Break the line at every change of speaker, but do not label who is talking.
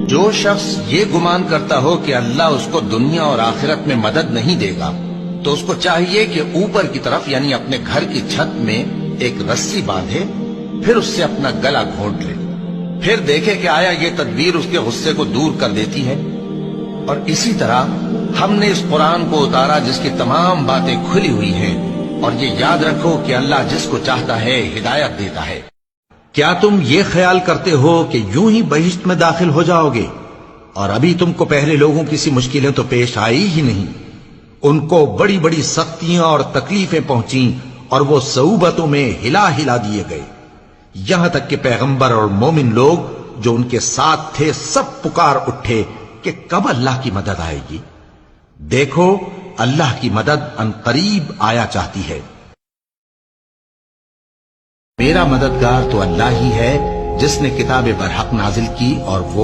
जो शख्स ये गुमान करता हो कि अल्लाह उसको दुनिया और आखिरत में मदद नहीं देगा, तो उसको चाहिए कि ऊपर की तरफ यानी अपने घर की छत में एक रस्सी बांधे, फिर उससे अपना गला घोंट ले, फिर देखे कि आया ये तदबीर उसके गुस्से को दूर कर देती है। और इसी तरह हमने इस कुरान को उतारा जिसकी तमाम बातें खुली हुई हैं। और ये याद रखो कि अल्लाह जिसको चाहता है हिदायत देता है। क्या तुम ये ख्याल करते हो कि यूं ही बहिश्त में दाखिल हो जाओगे और अभी तुमको पहले लोगों की सी मुश्किलें तो पेश आई ही नहीं। उनको बड़ी बड़ी सख्तियां और तकलीफें पहुंची और वो सऊबतों में हिला हिला दिए गए, यहां तक कि पैगंबर और मोमिन लोग जो उनके साथ थे सब पुकार उठे कि कब अल्लाह की मदद आएगी। देखो, अल्लाह की मदद अनकरीब आया चाहती है। मेरा मददगार तो अल्लाह ही है जिसने किताब बरहक नाजिल की और वो